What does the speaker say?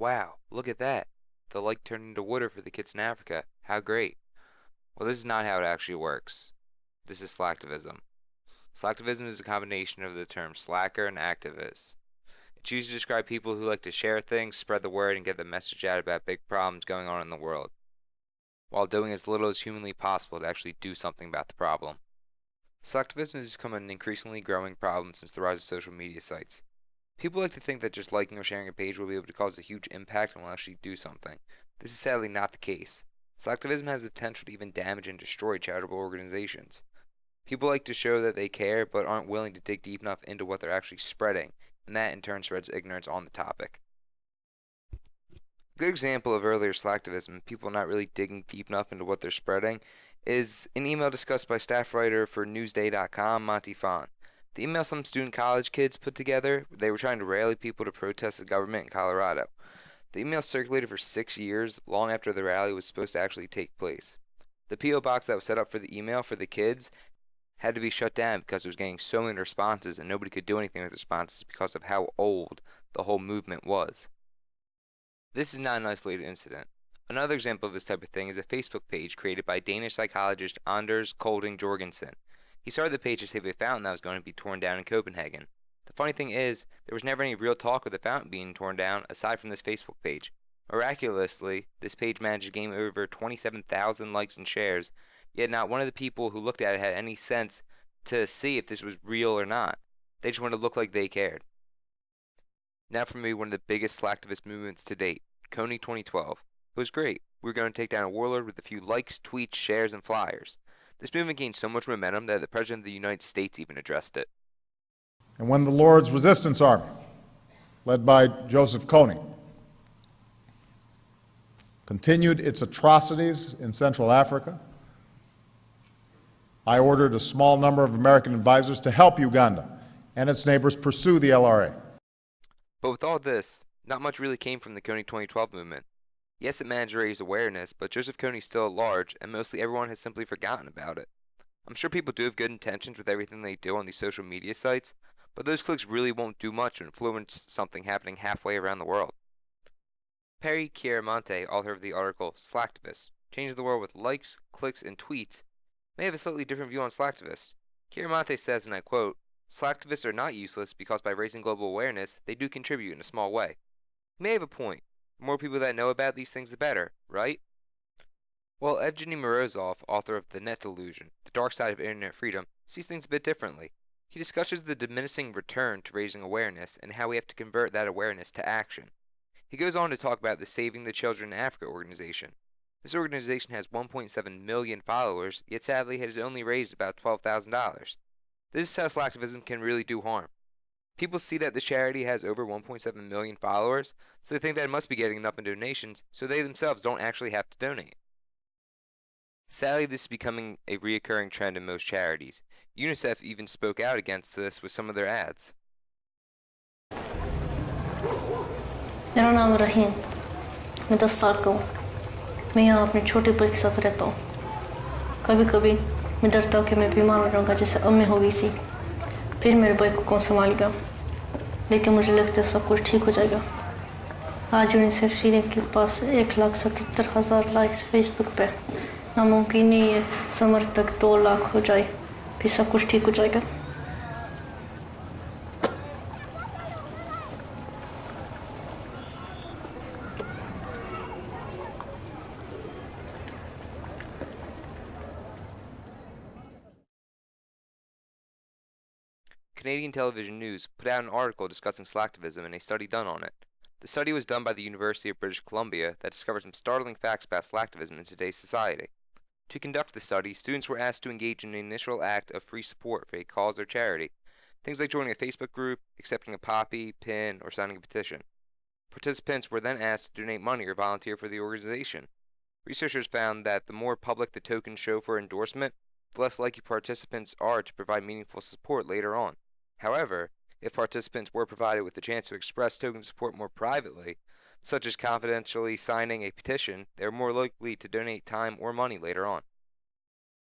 Wow, look at that. The lake turned into water for the kids in Africa. How great. Well, this is not how it actually works. This is slacktivism. Slacktivism is a combination of the terms slacker and activist. It's used to describe people who like to share things, spread the word, and get the message out about big problems going on in the world, while doing as little as humanly possible to actually do something about the problem. Selectivism has become an increasingly growing problem since the rise of social media sites. People like to think that just liking or sharing a page will be able to cause a huge impact and will actually do something. This is sadly not the case. Selectivism has the potential to even damage and destroy charitable organizations. People like to show that they care but aren't willing to dig deep enough into what they're actually spreading, and that in turn spreads ignorance on the topic. A good example of earlier slacktivism, people not really digging deep enough into what they're spreading, is an email discussed by staff writer for Newsday.com, Monty Fon. The email some student college kids put together, they were trying to rally people to protest the government in Colorado. The email circulated for 6 years, long after the rally was supposed to actually take place. The P.O. box that was set up for the email for the kids had to be shut down because it was getting so many responses and nobody could do anything with responses because of how old the whole movement was. This is not an isolated incident. Another example of this type of thing is a Facebook page created by Danish psychologist Anders Kolding Jorgensen. He started the page to save a fountain that was going to be torn down in Copenhagen. The funny thing is, there was never any real talk of the fountain being torn down aside from this Facebook page. Miraculously, this page managed to gain over 27,000 likes and shares, yet not one of the people who looked at it had any sense to see if this was real or not. They just wanted to look like they cared. Now for me, one of the biggest slacktivist movements to date, Kony 2012. It was great. We were going to take down a warlord with a few likes, tweets, shares, and flyers. This movement gained so much momentum that the President of the United States even addressed it. And when the Lord's Resistance Army, led by Joseph Kony, continued its atrocities in Central Africa, I ordered a small number of American advisors to help Uganda and its neighbors pursue the LRA. But with all this, not much really came from the Kony 2012 movement. Yes, it managed to raise awareness, but Joseph Kony is still at large, and mostly everyone has simply forgotten about it. I'm sure people do have good intentions with everything they do on these social media sites, but those clicks really won't do much to influence something happening halfway around the world. Perry Chiaramonte, author of the article Slacktivists, Changing the World with Likes, Clicks, and Tweets, may have a slightly different view on slacktivists. Chiaramonte says, and I quote, "Slacktivists are not useless because by raising global awareness, they do contribute in a small way." He may have a point. The more people that know about these things, the better, right? Well, Evgeny Morozov, author of The Net Delusion, The Dark Side of Internet Freedom, sees things a bit differently. He discusses the diminishing return to raising awareness and how we have to convert that awareness to action. He goes on to talk about the Saving the Children in Africa organization. This organization has 1.7 million followers, yet sadly has only raised about $12,000. This is how slacktivism can really do harm. People see that this charity has over 1.7 million followers, so they think that it must be getting enough in donations, so they themselves don't actually have to donate. Sadly, this is becoming a reoccurring trend in most charities. UNICEF even spoke out against this with some of their ads. मेरा नाम रहीम, मैं 10 साल का हूँ। मैं यहाँ अपने छोटे भाई के साथ रहता हूँ। कभी कभी मैं डरता हूँ कि मैं बीमार हो जाऊँगा जैसे अब मैं हो गई थी। फिर मेरे भाई को कौन संभालेगा? लेकिन मुझे लगता है सब कुछ ठीक हो जाएगा। आज यूनिसेफ सीरिया के पास 1,77,000 लाइक्स फेसबुक पे। नामुमकिन नहीं है समर तक 2 लाख हो जाए, फिर सब कुछ ठीक हो जाएगा। Canadian Television News put out an article discussing slacktivism and a study done on it. The study was done by the University of British Columbia that discovered some startling facts about slacktivism in today's society. To conduct the study, students were asked to engage in an initial act of free support for a cause or charity, things like joining a Facebook group, accepting a poppy, pin, or signing a petition. Participants were then asked to donate money or volunteer for the organization. Researchers found that the more public the tokens show for endorsement, the less likely participants are to provide meaningful support later on. However, if participants were provided with the chance to express token support more privately, such as confidentially signing a petition, they are more likely to donate time or money later on.